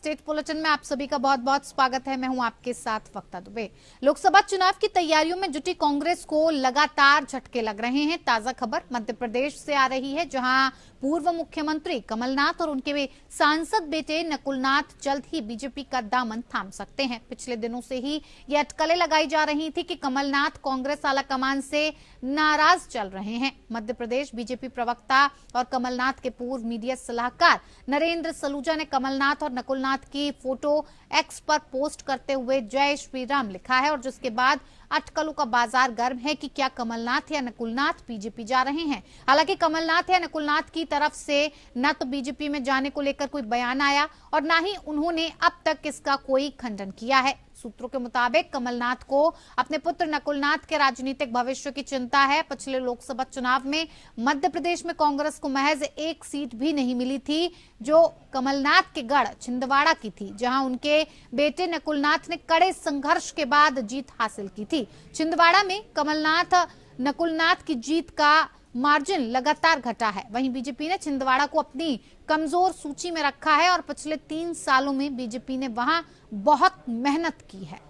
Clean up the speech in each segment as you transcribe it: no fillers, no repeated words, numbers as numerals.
State bulletin में आप सभी का बहुत बहुत स्वागत है। मैं हूं आपके साथ वक्ता दुबे। लोकसभा चुनाव की तैयारियों में जुटी कांग्रेस को लगातार झटके लग रहे हैं। ताजा खबर मध्य प्रदेश से आ रही है, जहां पूर्व मुख्यमंत्री कमलनाथ और उनके सांसद बेटे नकुलनाथ जल्द ही बीजेपी का दामन थाम सकते हैं। पिछले दिनों से ही ये अटकलें लगाई जा रही थी कि कमलनाथ कांग्रेस आलाकमान से नाराज चल रहे हैं। मध्य प्रदेश बीजेपी प्रवक्ता और कमलनाथ के पूर्व मीडिया सलाहकार नरेंद्र सलूजा ने कमलनाथ और नकुलनाथ की फोटो एक्स पर पोस्ट करते हुए जय श्री राम लिखा है, और जिसके बाद अटकलों का बाजार गर्म है कि क्या कमलनाथ या नकुलनाथ बीजेपी जा रहे हैं। हालांकि कमलनाथ या नकुलनाथ की तरफ से न तो बीजेपी में जाने को लेकर कोई बयान आया और न ही उन्होंने अब तक इसका कोई खंडन किया है। सूत्रों के मुताबिक कमलनाथ को अपने पुत्र नकुलनाथ के राजनीतिक भविष्य की चिंता है। पिछले लोकसभा चुनाव में मध्य प्रदेश में कांग्रेस को महज एक सीट भी नहीं मिली थी, जो कमलनाथ के गढ़ छिंदवाड़ा की थी, जहां उनके बेटे नकुलनाथ ने कड़े संघर्ष के बाद जीत हासिल की थी। छिंदवाड़ा में कमलनाथ नकुलनाथ की जीत का मार्जिन लगातार घटा है। वहीं बीजेपी ने छिंदवाड़ा को अपनी कमजोर सूची में रखा है और पिछले 3 सालों में बीजेपी ने वहां बहुत मेहनत की है।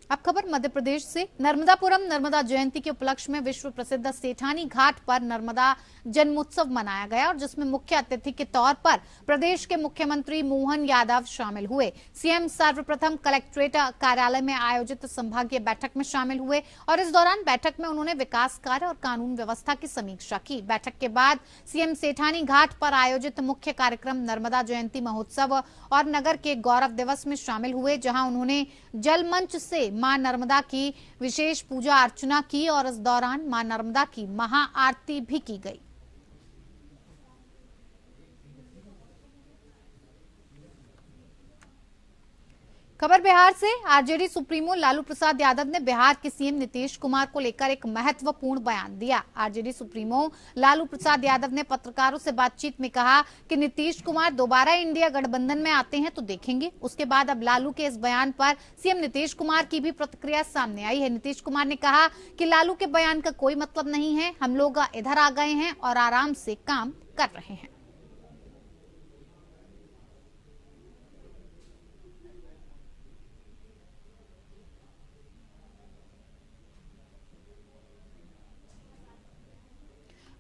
अब खबर मध्य प्रदेश से। नर्मदापुरम नर्मदा जयंती के उपलक्ष्य में विश्व प्रसिद्ध सेठानी घाट पर नर्मदा जन्मोत्सव मनाया गया, और जिसमें मुख्य अतिथि के तौर पर प्रदेश के मुख्यमंत्री मोहन यादव शामिल हुए। सीएम सर्वप्रथम कलेक्ट्रेट कार्यालय में आयोजित संभागीय बैठक में शामिल हुए और इस दौरान बैठक में उन्होंने विकास कार्य और कानून व्यवस्था की समीक्षा की। बैठक के बाद सीएम सेठानी घाट पर आयोजित मुख्य कार्यक्रम नर्मदा जयंती महोत्सव और नगर के गौरव दिवस में शामिल हुए, जहां उन्होंने जल मंच से मां नर्मदा की विशेष पूजा अर्चना की और इस दौरान मां नर्मदा की महाआरती भी की गई। खबर बिहार से। आरजेडी सुप्रीमो लालू प्रसाद यादव ने बिहार के सीएम नीतीश कुमार को लेकर एक महत्वपूर्ण बयान दिया। आरजेडी सुप्रीमो लालू प्रसाद यादव ने पत्रकारों से बातचीत में कहा कि नीतीश कुमार दोबारा इंडिया गठबंधन में आते हैं तो देखेंगे। उसके बाद अब लालू के इस बयान पर सीएम नीतीश कुमार की भी प्रतिक्रिया सामने आई है। नीतीश कुमार ने कहा कि लालू के बयान का कोई मतलब नहीं है, हम लोग इधर आ गए हैं और आराम से काम कर रहे हैं।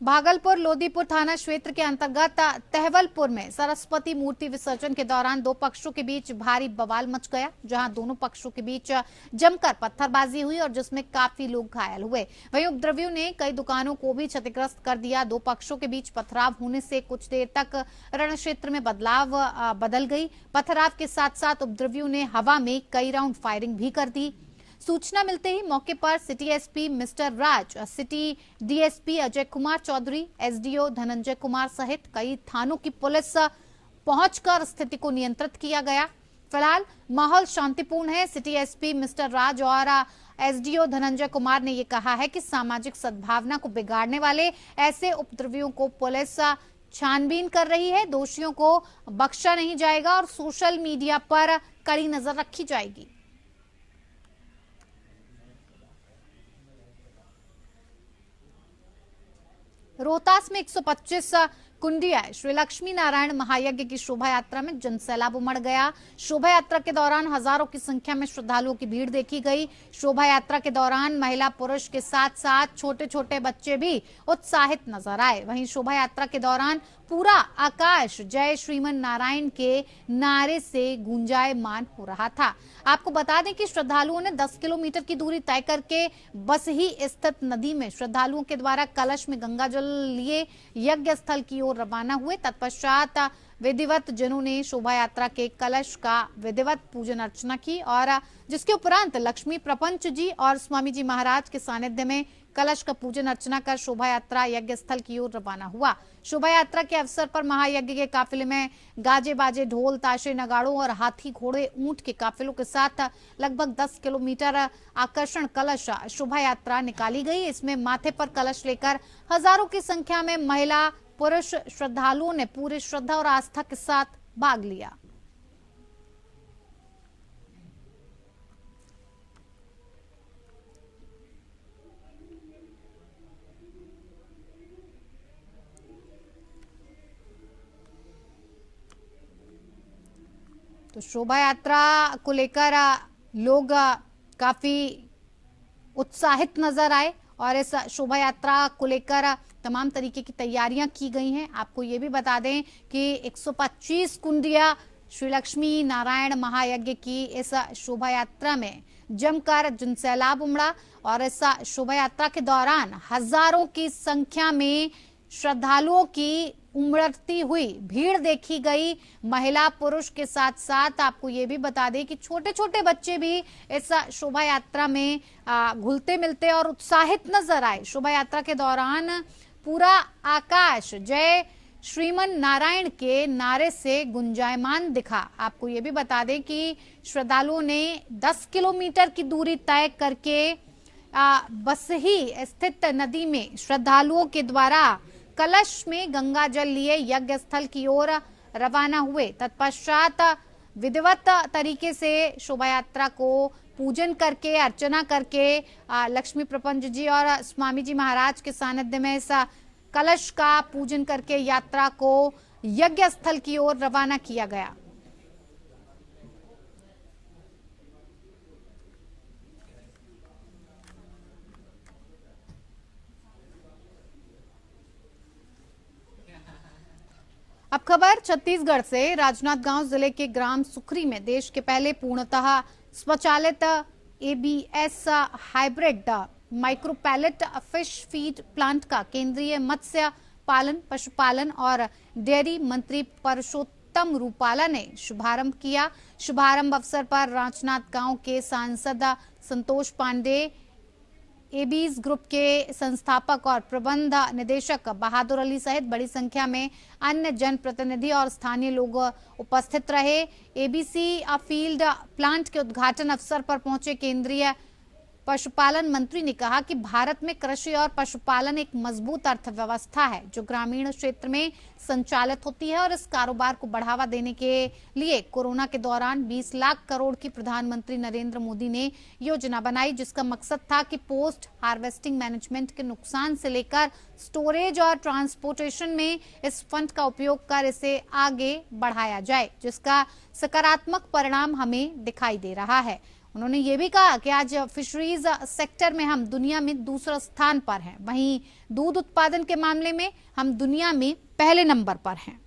भागलपुर लोदीपुर थाना क्षेत्र के अंतर्गत तहवलपुर में सरस्वती मूर्ति विसर्जन के दौरान 2 पक्षों के बीच भारी बवाल मच गया, जहां दोनों पक्षों के बीच जमकर पत्थरबाजी हुई और जिसमें काफी लोग घायल हुए। वहीं उपद्रवियों ने कई दुकानों को भी क्षतिग्रस्त कर दिया। 2 पक्षों के बीच पथराव होने से कुछ देर तक रण क्षेत्र में बदल गई। पथराव के साथ साथ उपद्रवियों ने हवा में कई राउंड फायरिंग भी कर दी। सूचना मिलते ही मौके पर city SP mister Raj, city DSP Ajay Kumar Chaudhary, SDO Dhananjay Kumar सहित कई थानों की पुलिस पहुंचकर स्थिति को नियंत्रित किया गया। फिलहाल माहौल शांतिपूर्ण है। सिटी एसपी मिस्टर राज और एसडीओ धनंजय कुमार ने यह कहा है कि सामाजिक सद्भावना को बिगाड़ने वाले ऐसे उपद्रवियों को पुलिस छानबीन कर रही है। दोषियों को बख्शा नहीं जाएगा और सोशल मीडिया पर कड़ी नजर रखी जाएगी। रोहतास में 125 कुंडिया श्री लक्ष्मी नारायण महायज्ञ की शोभा यात्रा में जनसैलाब उमड़ गया। शोभा यात्रा के दौरान हजारों की संख्या में श्रद्धालुओं की भीड़ देखी गई। शोभा यात्रा के दौरान महिला पुरुष के साथ साथ छोटे छोटे बच्चे भी उत्साहित नजर आए। वहीं शोभा यात्रा के दौरान पूरा आकाश जय श्रीमन नारायण के नारे से गूंजायमान हो रहा था। आपको बता दें कि श्रद्धालुओं ने 10 किलोमीटर की दूरी तय करके बसही स्थित नदी में श्रद्धालुओं के द्वारा कलश में गंगा जल लिए यज्ञ स्थल की ओर रवाना हुए। तत्पश्चात विधिवत जनों ने शोभा यात्रा के कलश का विधिवत पूजन अर्चना की और जिसके उपरांत लक्ष्मी प्रपंच जी और स्वामी जी महाराज के सानिध्य में कलश का पूजन अर्चना कर शोभा यात्रा यज्ञ स्थल की ओर रवाना हुआ। शोभा यात्रा के अवसर पर महायज्ञ के काफिले में गाजे बाजे ढोल ताशे नगाड़ों और हाथी घोड़े ऊंट के काफिलों के साथ लगभग 10 किलोमीटर आकर्षण कलश शोभा यात्रा निकाली गई। इसमें माथे पर कलश लेकर हजारों की संख्या में महिला पुरुष श्रद्धालुओं ने पूरे श्रद्धा और आस्था के साथ भाग लिया। तो शोभा यात्रा को लेकर लोग काफी उत्साहित नजर आए और इस शोभा यात्रा को लेकर तमाम तरीके की तैयारियां की गई हैं। आपको ये भी बता दें कि 125 कुंडिया श्री लक्ष्मी नारायण महायज्ञ की इस शोभा यात्रा में जमकर जनसैलाब उमड़ा और इस शोभा यात्रा के दौरान हजारों की संख्या में श्रद्धालुओं की उमड़ती हुई भीड़ देखी गई। महिला पुरुष के साथ साथ आपको ये भी बता दें कि छोटे छोटे बच्चे भी इस शोभा यात्रा में घुलते मिलते और उत्साहित नजर आए। शोभा यात्रा के दौरान पूरा आकाश जय श्रीमन नारायण के नारे से गुंजायमान दिखा। आपको ये भी बता दें कि श्रद्धालुओं ने 10 किलोमीटर की दूरी तय करके बसही स्थित नदी में श्रद्धालुओं के द्वारा कलश में गंगा जल लिए यज्ञ स्थल की ओर रवाना हुए। तत्पश्चात विधिवत तरीके से शोभा यात्रा को पूजन करके अर्चना करके लक्ष्मी प्रपंच जी और स्वामी जी महाराज के सानिध्य में इस कलश का पूजन करके यात्रा को यज्ञ स्थल की ओर रवाना किया गया। अब खबर छत्तीसगढ़ से। राजनांदगांव जिले के ग्राम सुखरी में देश के पहले पूर्णतः स्वचालित ABS hybrid micropellet fish feed plant का केंद्रीय मत्स्य पालन पशुपालन और डेयरी मंत्री परषोत्तम रूपाला ने शुभारंभ किया। शुभारंभ अवसर पर राजनांदगांव के सांसद संतोष पांडे, एबीज ग्रुप के संस्थापक और प्रबंध निदेशक बहादुर अली सहित बड़ी संख्या में अन्य जनप्रतिनिधि और स्थानीय लोग उपस्थित रहे। एबीसी फील्ड प्लांट के उद्घाटन अवसर पर पहुंचे केंद्रीय पशुपालन मंत्री ने कहा कि भारत में कृषि और पशुपालन एक मजबूत अर्थव्यवस्था है जो ग्रामीण क्षेत्र में संचालित होती है और इस कारोबार को बढ़ावा देने के लिए कोरोना के दौरान 20 लाख करोड़ की प्रधानमंत्री नरेंद्र मोदी ने योजना बनाई, जिसका मकसद था कि पोस्ट हार्वेस्टिंग मैनेजमेंट के नुकसान से लेकर स्टोरेज और ट्रांसपोर्टेशन में इस फंड का उपयोग कर इसे आगे बढ़ाया जाए, जिसका सकारात्मक परिणाम हमें दिखाई दे रहा है। उन्होंने ये भी कहा कि आज फिशरीज सेक्टर में हम दुनिया में दूसरे स्थान पर हैं, वहीं दूध उत्पादन के मामले में हम दुनिया में पहले नंबर पर हैं।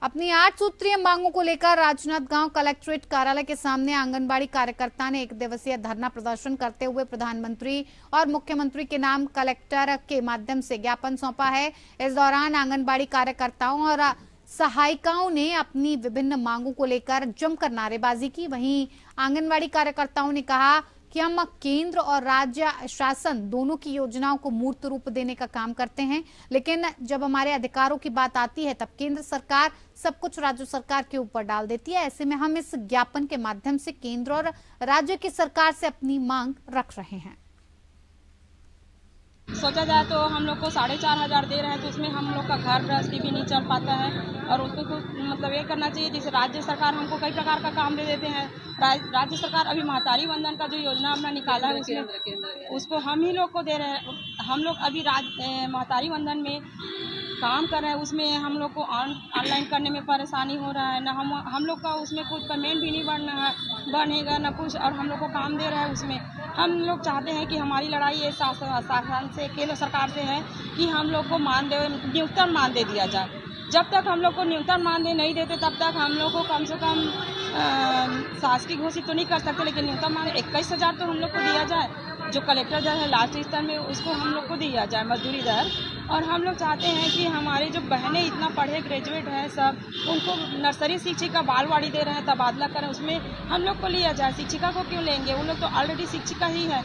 अपनी 8 सूत्रीय मांगों को लेकर राजनांदगांव कलेक्ट्रेट कार्यालय के सामने आंगनबाड़ी कार्यकर्ता ने 1 दिवसीय धरना प्रदर्शन करते हुए प्रधानमंत्री और मुख्यमंत्री के नाम कलेक्टर के माध्यम से ज्ञापन सौंपा है। इस दौरान आंगनबाड़ी कार्यकर्ताओं और सहायिकाओं ने अपनी विभिन्न मांगों को लेकर जमकर नारेबाजी की। वहीं आंगनबाड़ी कार्यकर्ताओं ने कहा कि हम केंद्र और राज्य शासन दोनों की योजनाओं को मूर्त रूप देने का काम करते हैं, लेकिन जब हमारे अधिकारों की बात आती है तब केंद्र सरकार सब कुछ राज्य सरकार के ऊपर डाल देती है। ऐसे में हम इस ज्ञापन के माध्यम से केंद्र और राज्य की सरकार से अपनी मांग रख रहे हैं। सोचा जाए तो हम लोग को 4,500 दे रहे हैं, तो उसमें हम लोग का घर गृहस्थी भी नहीं चल पाता है और उसको मतलब ये करना चाहिए। जैसे राज्य सरकार हमको कई प्रकार का काम दे देते हैं। राज्य सरकार अभी महतारी वंदन का जो योजना अपना निकाला है उसमें उसको हम ही लोग को दे रहे हैं। हम लोग अभी महतारी वंदन में काम कर रहे हैं, उसमें हम लोग को ऑनलाइन करने में परेशानी हो रहा है। ना हम लोग का उसमें कुछ पेमेंट भी नहीं बनेगा ना कुछ, और हम लोग को काम दे रहा है उसमें। हम लोग चाहते हैं कि हमारी लड़ाई ये शासन से केंद्र सरकार से है कि हम लोग को न्यूनतम मानदेय दिया जाए। जब तक हम लोग को न्यूनतम मानदेय नहीं देते तब तक हम लोग को कम से कम शासकीय घोषित तो नहीं कर सकते, लेकिन न्यूनतम मानदेय 21,000 तो हम लोग को दिया जाए। जो कलेक्टर दर है लास्ट स्तर में उसको हम लोग को दिया जाए मजदूरी दर। और हम लोग चाहते हैं कि हमारी जो बहनें इतना पढ़े ग्रेजुएट हैं सब, उनको नर्सरी शिक्षिका बालवाड़ी दे रहे हैं, तबादला करें, उसमें हम लोग को लिया जाए। शिक्षिका को क्यों लेंगे, उन लोग तो ऑलरेडी शिक्षिका ही है।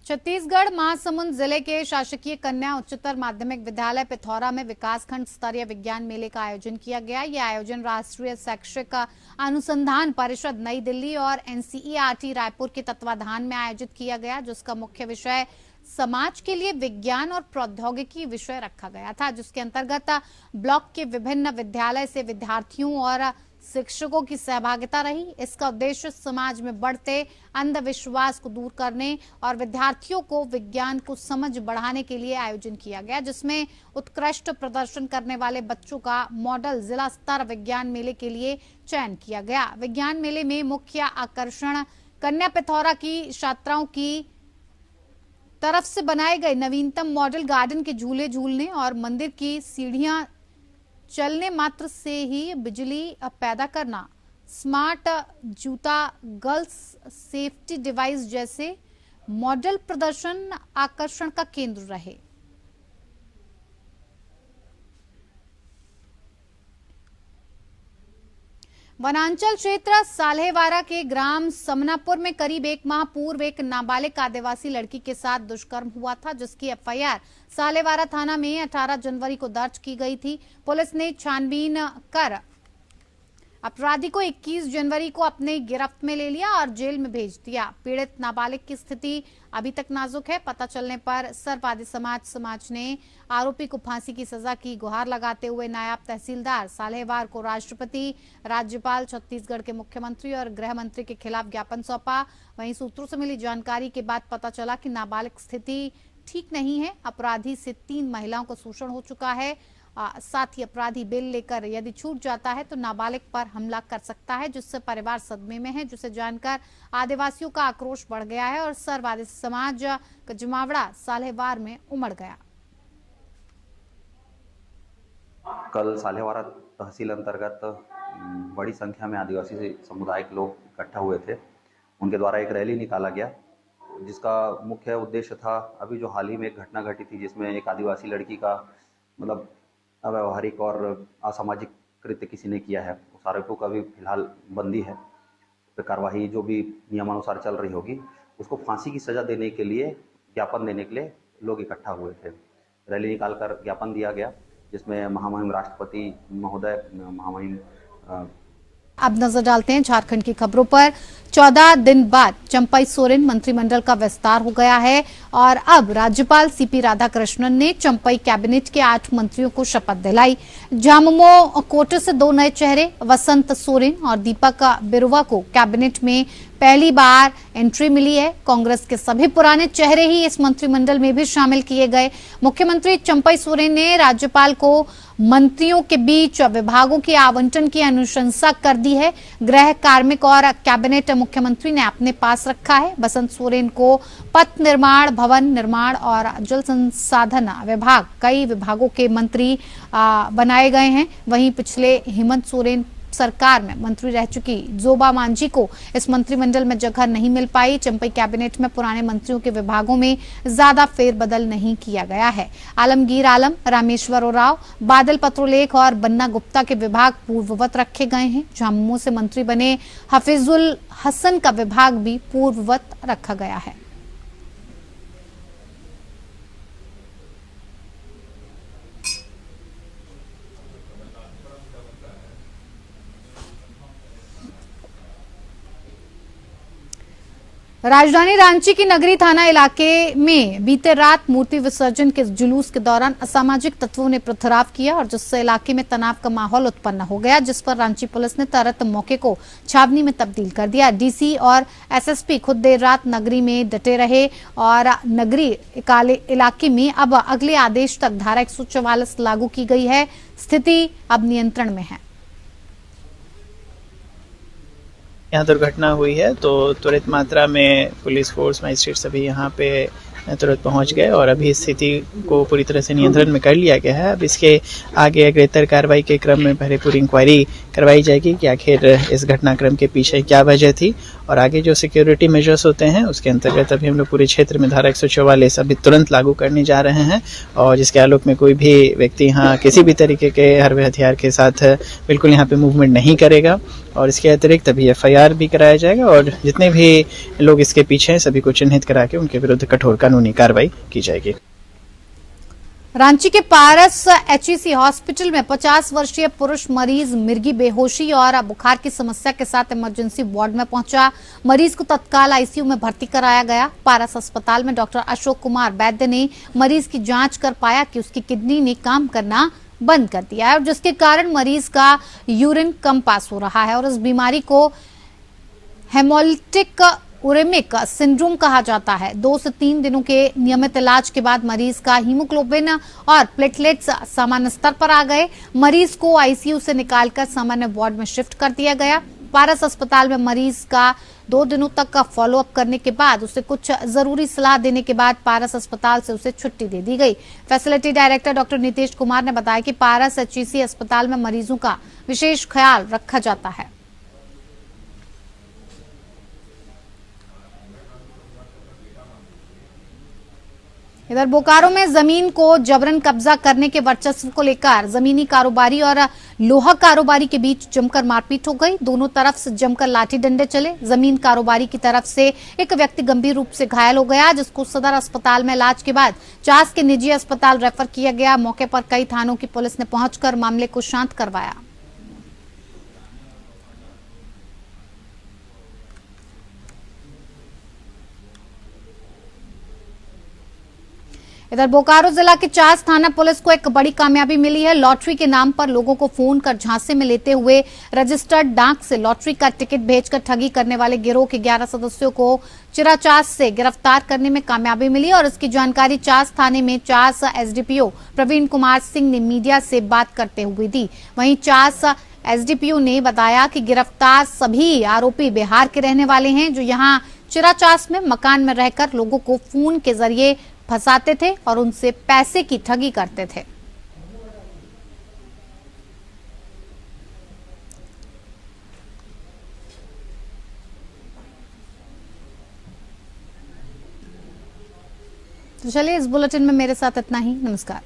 छत्तीसगढ़ महासमुंद जिले के शासकीय कन्या उच्चतर माध्यमिक विद्यालय पिथौरा में विकासखंड स्तरीय विज्ञान मेले का आयोजन किया गया। यह आयोजन राष्ट्रीय शैक्षिक अनुसंधान परिषद नई दिल्ली और एनसीईआरटी रायपुर के तत्वाधान में आयोजित किया गया, जिसका मुख्य विषय समाज के लिए विज्ञान और प्रौद्योगिकी विषय रखा गया था, जिसके अंतर्गत ब्लॉक के विभिन्न विद्यालय से विद्यार्थियों और शिक्षकों की सहभागिता रही। इसका उद्देश्य समाज में बढ़ते अंधविश्वास को दूर करने और विद्यार्थियों को विज्ञान को समझ बढ़ाने के लिए आयोजन किया गया, जिसमें उत्कृष्ट प्रदर्शन करने वाले बच्चों का मॉडल जिला स्तर विज्ञान मेले के लिए चयन किया गया। विज्ञान मेले में मुख्य आकर्षण कन्या पिथौरा की छात्राओं की तरफ से बनाए गए नवीनतम मॉडल गार्डन के झूले झूलने और मंदिर की सीढ़ियां चलने मात्र से ही बिजली पैदा करना, स्मार्ट जूता, गर्ल्स सेफ्टी डिवाइस जैसे मॉडल प्रदर्शन आकर्षण का केंद्र रहे। वनांचल क्षेत्र साल्हेवारा के ग्राम समनापुर में करीब 1 माह पूर्व एक नाबालिग आदिवासी लड़की के साथ दुष्कर्म हुआ था, जिसकी एफआईआर साल्हेवारा थाना में 18 जनवरी को दर्ज की गई थी। पुलिस ने छानबीन कर अपराधी को 21 जनवरी को अपने गिरफ्त में ले लिया और जेल में भेज दिया। पीड़ित नाबालिग की स्थिति अभी तक नाजुक है। पता चलने पर सर्ववादी समाज ने आरोपी को फांसी की सजा की गुहार लगाते हुए नायब तहसीलदार साल्हेवार को राष्ट्रपति, राज्यपाल, छत्तीसगढ़ के मुख्यमंत्री और गृह मंत्री के खिलाफ ज्ञापन सौंपा। वहीं सूत्रों से मिली जानकारी के बाद पता चला कि नाबालिग स्थिति ठीक नहीं है। अपराधी से 3 महिलाओं का शोषण हो चुका है। साथ ही अपराधी बेल लेकर यदि छूट जाता है तो नाबालिग पर हमला कर सकता है, जिससे परिवार सदमे में है, जिसे जानकर आदिवासियों का आक्रोश बढ़ गया है और सर्ववादी समाज का जमावड़ा साल्हेवार में उमड़ गया। कल साल्हेवारा तहसील अंतर्गत बड़ी संख्या में आदिवासी समुदाय के लोग इकट्ठा हुए थे। उनके द्वारा एक रैली निकाला गया, जिसका मुख्य उद्देश्य था, अभी जो हाल ही में एक घटना घटी थी जिसमें एक आदिवासी लड़की का मतलब अव्यवहारिक और असामाजिक कृत्य किसी ने किया है, उस आरोपियों का भी फिलहाल बंदी है। तो कार्रवाई जो भी नियमानुसार चल रही होगी, उसको फांसी की सज़ा देने के लिए, ज्ञापन देने के लिए लोग इकट्ठा हुए थे। रैली निकालकर ज्ञापन दिया गया, जिसमें महामहिम राष्ट्रपति महोदय, महामहिम अब नजर डालते हैं झारखंड की खबरों पर। 14 दिन बाद चंपई सोरेन मंत्रिमंडल का विस्तार हो गया है और अब राज्यपाल सीपी राधाकृष्णन ने चंपई कैबिनेट के 8 मंत्रियों को शपथ दिलाई। झामुमो कोटे से 2 नए चेहरे, वसंत सोरेन और दीपक बिरुवा को कैबिनेट में पहली बार एंट्री मिली है। कांग्रेस के सभी पुराने चेहरे ही इस मंत्रिमंडल में भी शामिल किए गए। मुख्यमंत्री चंपई सोरेन ने राज्यपाल को मंत्रियों के बीच विभागों के आवंटन की अनुशंसा कर दी है। गृह, कार्मिक और कैबिनेट मुख्यमंत्री ने अपने पास रखा है। वसंत सोरेन को पथ निर्माण, भवन निर्माण और जल संसाधन विभाग, कई विभागों के मंत्री बनाए गए हैं। वहीं पिछले हेमंत सोरेन सरकार में मंत्री रह चुकी जोबा मांझी को इस मंत्रिमंडल में जगह नहीं मिल पाई। चंपई कैबिनेट में पुराने मंत्रियों के विभागों में ज्यादा फेरबदल नहीं किया गया है। आलमगीर आलम, रामेश्वर उरांव, बादल पत्रलेख और बन्ना गुप्ता के विभाग पूर्ववत रखे गए हैं। झामुमो से मंत्री बने हफीजुल हसन का विभाग भी पूर्ववत रखा गया है। राजधानी रांची की नगरी थाना इलाके में बीते रात मूर्ति विसर्जन के जुलूस के दौरान असामाजिक तत्वों ने पथराव किया और जिससे इलाके में तनाव का माहौल उत्पन्न हो गया, जिस पर रांची पुलिस ने तुरंत मौके को छावनी में तब्दील कर दिया। डीसी और एसएसपी खुद देर रात नगरी में डटे रहे और नगरी इलाके में अब अगले आदेश तक धारा 144 लागू की गई है। स्थिति अब नियंत्रण में है। यहाँ दुर्घटना हुई है तो त्वरित मात्रा में पुलिस फोर्स, मजिस्ट्रेट सभी यहाँ पे तुरंत पहुँच गए और अभी स्थिति को पूरी तरह से नियंत्रण में कर लिया गया है। अब इसके आगे अग्रेतर कार्रवाई के क्रम में पहले पूरी इंक्वायरी करवाई जाएगी कि आखिर इस घटनाक्रम के पीछे क्या वजह थी और आगे जो सिक्योरिटी मेजर्स होते हैं उसके अंतर्गत अभी हम लोग पूरे क्षेत्र में धारा 144 अभी तुरंत लागू करने जा रहे हैं और जिसके आलोक में कोई भी व्यक्ति यहाँ किसी भी तरीके के हरवे हथियार के साथ बिल्कुल यहाँ पे मूवमेंट नहीं करेगा और इसके अतिरिक्त अभी FIR भी कराया जाएगा और जितने भी लोग इसके पीछे हैं सभी को चिन्हित करा के उनके विरुद्ध कठोर कानूनी कार्रवाई की जाएगी। रांची के पारस HEC हॉस्पिटल में 50 वर्षीय पुरुष मरीज मिर्गी बेहोशी और बुखार की समस्या के साथ इमरजेंसी वार्ड में पहुंचा। मरीज को तत्काल ICU में भर्ती कराया गया। पारस अस्पताल में डॉक्टर अशोक कुमार वैद्य ने मरीज की जांच कर पाया कि उसकी किडनी ने काम करना बंद कर दिया है और जिसके कारण मरीज का यूरिन कम पास हो रहा है और इस बीमारी को हेमोलिटिक उरेमिक सिंड्रोम कहा जाता है। 2 से 3 दिनों के नियमित इलाज के बाद मरीज का हीमोग्लोबिन और प्लेटलेट्स सामान्य स्तर पर आ गए। मरीज को आईसीयू से निकालकर सामान्य वार्ड में शिफ्ट कर दिया गया। पारस अस्पताल में मरीज का 2 दिनों तक का फॉलोअप करने के बाद उसे कुछ जरूरी सलाह देने के बाद पारस अस्पताल से उसे छुट्टी दे दी गई। Facility director doctor Nitish Kumar ने बताया कि पारस एचईसी अस्पताल में मरीजों का विशेष ख्याल रखा जाता है। इधर बोकारो में जमीन को जबरन कब्जा करने के वर्चस्व को लेकर जमीनी कारोबारी और लोहा कारोबारी के बीच जमकर मारपीट हो गई। दोनों तरफ से जमकर लाठी डंडे चले। जमीन कारोबारी की तरफ से एक व्यक्ति गंभीर रूप से घायल हो गया, जिसको सदर अस्पताल में इलाज के बाद चास के निजी अस्पताल रेफर किया गया। मौके पर कई थानों की पुलिस ने पहुंचकर मामले को शांत करवाया। इधर बोकारो जिला के चास थाना पुलिस को एक बड़ी कामयाबी मिली है। लॉटरी के नाम पर लोगों को फोन कर झांसे में लेते हुए रजिस्टर्ड डाक से लॉटरी का टिकट भेजकर ठगी करने वाले गिरोह के 11 सदस्यों को चिराचास से गिरफ्तार करने में कामयाबी मिली और इसकी जानकारी चास थाने में चास एसडीपीओ प्रवीण कुमार सिंह ने मीडिया से बात करते हुए दी। वहीं चास एसडीपीओ ने बताया कि गिरफ्तार सभी आरोपी बिहार के रहने वाले हैं, जो यहाँ चिराचास में मकान में रहकर लोगों को फोन के जरिए फंसाते थे और उनसे पैसे की ठगी करते थे। तो चलिए, इस बुलेटिन में मेरे साथ इतना ही। नमस्कार।